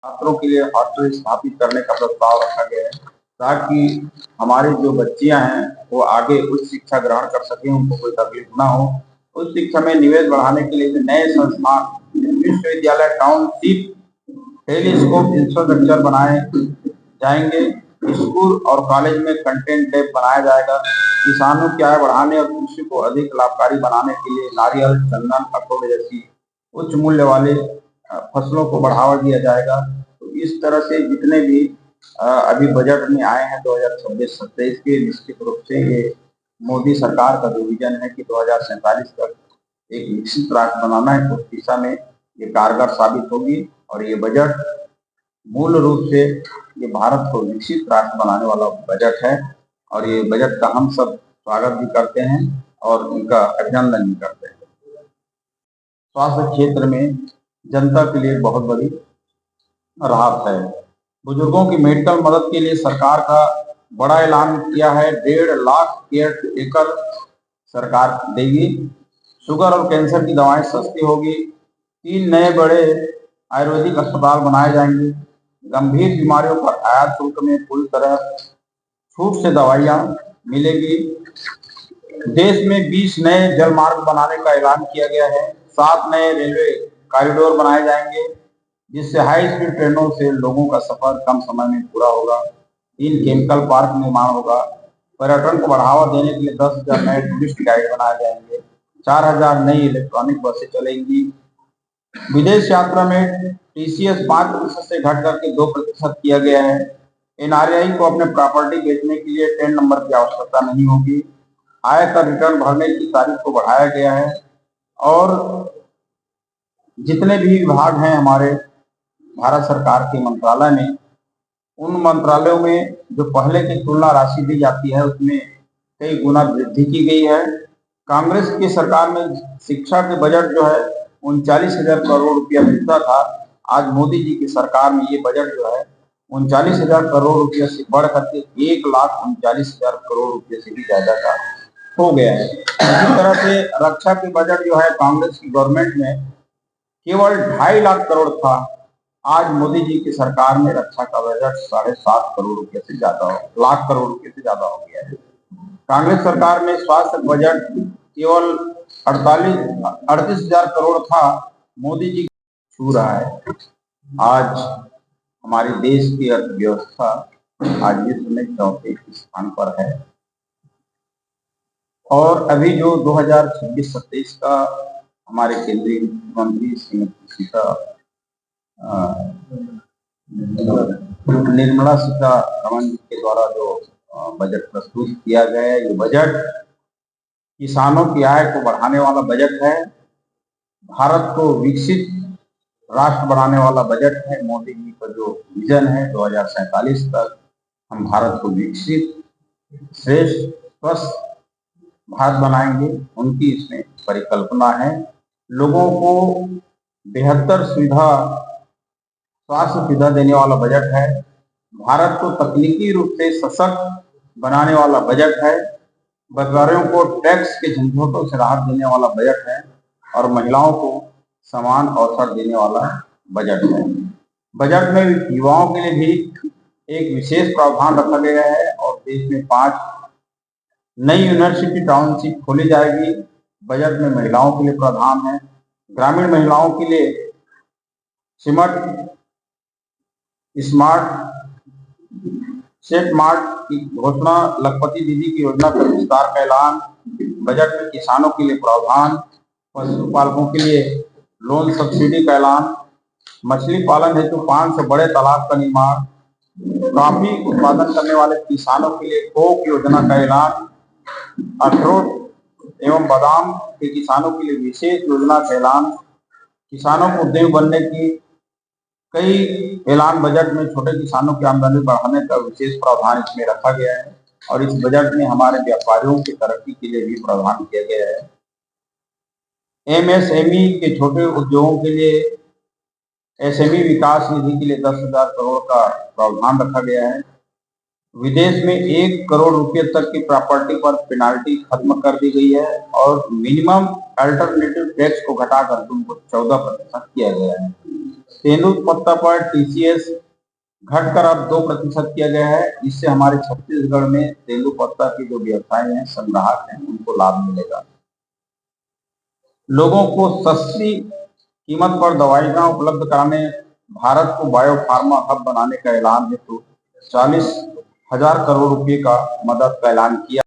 छात्रों के लिए हॉस्टल स्थापित करने का प्रस्ताव रखा गया है ताकि हमारी जो बच्चियां हैं वो आगे उच्च शिक्षा ग्रहण कर सकें, उनको कोई तकलीफ ना हो। उच्च शिक्षा में निवेश बढ़ाने के लिए नए संस्थान, विश्वविद्यालय, टाउनशिप, टेलीस्कोप इंफ्रास्ट्रक्चर बनाए जाएंगे। स्कूल और कॉलेज में कंटेंट लैब बनाया जाएगा। किसानों की आय बढ़ाने और कृषि को अधिक लाभकारी बनाने के लिए नारियल, चंदन, अखरोट जैसी उच्च मूल्य वाले फसलों को बढ़ावा दिया जाएगा। तो इस तरह से जितने भी अभी बजट में आए हैं 2026-27 के, निश्चित रूप से ये मोदी सरकार का जो विजन है कि 2047 तक एक विकसित राष्ट्र बनाना है, उस दिशा में ये कारगर साबित होगी। और ये बजट मूल रूप से ये भारत को विकसित राष्ट्र बनाने वाला बजट है और ये बजट का हम सब स्वागत भी करते हैं और उनका अभिनंदन भी करते हैं। स्वास्थ्य क्षेत्र में जनता के लिए बहुत बड़ी राहत है। बुजुर्गों की मेडिकल मदद के लिए सरकार का बड़ा ऐलान किया है। 1.5 लाख केयर एकड़ सरकार देगी। शुगर और कैंसर की दवाएं सस्ती होगी। 3 नए बड़े आयुर्वेदिक अस्पताल बनाए जाएंगे। गंभीर बीमारियों पर आयात शुल्क में पूरी तरह छूट से दवाइयां मिलेगी। देश में 20 नए जल मार्ग बनाने का ऐलान किया गया है। 7 नए रेलवे कॉरिडोर बनाए जाएंगे जिससे हाई स्पीड ट्रेनों से लोगों का सफर कम समय में पूरा होगा। 3 केमिकल पार्क निर्माण होगा। पर्यटन को बढ़ावा देने के लिए 10,000 नए टूरिस्ट गाइड बनाए जाएंगे। 4,000 नई इलेक्ट्रॉनिक बसें चलेंगी। विदेश यात्रा में टीसीएस 5% से घट करके 2% किया गया है। एनआरआई को अपने प्रॉपर्टी बेचने के लिए 10 नंबर की आवश्यकता नहीं होगी। आयकर रिटर्न भरने की तारीख को बढ़ाया गया है और जितने भी विभाग हैं हमारे भारत सरकार के मंत्रालय में, उन मंत्रालयों में जो पहले की तुलना राशि दी जाती है उसमें कई गुना वृद्धि की गई है। कांग्रेस की सरकार में शिक्षा के बजट जो है 39,000 करोड़ रुपया मिलता था। आज मोदी जी की सरकार में ये बजट जो है 39,000 करोड़ रुपये से बढ़ करके 1,39,000 करोड़ रुपये से भी ज्यादा का हो गया है। इसी तरह से रक्षा के बजट जो है कांग्रेस की गवर्नमेंट में केवल 2.5 लाख करोड़ था। आज मोदी जी की सरकार में रक्षा का बजट 7.5 करोड़ रुपये से ज्यादा लाख करोड़ रुपये से ज्यादा हो गया है। कांग्रेस सरकार में स्वास्थ्य बजट केवल 38,000 करोड़ था। मोदी जी छू रहा है। आज हमारे देश की अर्थव्यवस्था आज विश्व में 4थे स्थान पर है और अभी जो 2026-27 का हमारे केंद्रीय मंत्री श्रीमती निर्मला सीतारमण के द्वारा जो बजट प्रस्तुत किया गया है, ये बजट किसानों की आय को बढ़ाने वाला बजट है। भारत को विकसित राष्ट्र बनाने वाला बजट है। मोदी जी का जो विजन है 2047 तक हम भारत को विकसित, श्रेष्ठ, स्वस्थ भारत बनाएंगे, उनकी इसमें परिकल्पना है। लोगों को बेहतर स्वास्थ्य सुविधा देने वाला बजट है। भारत को तकनीकी रूप से सशक्त बनाने वाला बजट है। व्यापारियों को टैक्स के झंझटों से राहत देने वाला बजट है और महिलाओं को समान अवसर देने वाला बजट है। बजट में युवाओं के लिए भी एक विशेष प्रावधान रखा गया है और देश में 5 नई यूनिवर्सिटी टाउनशिप खोली जाएगी। बजट में महिलाओं के लिए प्रावधान है। ग्रामीण महिलाओं के लिए स्मार्ट सेट मार्ट की घोषणा, लखपति दीदी की योजना का विस्तार का ऐलान। बजट में किसानों के लिए प्रावधान, पशुपालकों के लिए लोन सब्सिडी का ऐलान, मछली पालन हेतु 5 से बड़े तालाब का निर्माण, कॉफी उत्पादन करने वाले किसानों के लिए कोक योजना का ऐलान, अखरोट एवं बादाम के किसानों के लिए विशेष योजना का ऐलान। किसानों को उद्यमी बनने की कई ऐलान। बजट में छोटे किसानों की आमदनी बढ़ाने का विशेष प्रावधान इसमें रखा गया है और इस बजट में हमारे व्यापारियों की तरक्की के लिए भी प्रावधान किया गया है। एमएसएमई के छोटे उद्योगों के लिए एसएमई विकास निधि के लिए 10,000 करोड़ का प्रावधान रखा गया है। विदेश में 1 करोड़ रुपए तक की प्रॉपर्टी पर पेनाल्टी खत्म कर दी गई है और मिनिमम अल्टरनेटिव टैक्स को घटाकर उनको 14% किया गया है। तेंदुपत्ता पर टीसीएस घटकर अब 2% किया गया है। इससे हमारे छत्तीसगढ़ में तेंदुपत्ता के जो व्यवसायी हैं, संग्राहक हैं, उनको लाभ मिलेगा। लोगों को सस्ती कीमत पर दवाइयां उपलब्ध कराने, भारत को बायो फार्मा हब बनाने का ऐलान हेतु 40,000 करोड़ रुपए का मदद का ऐलान किया।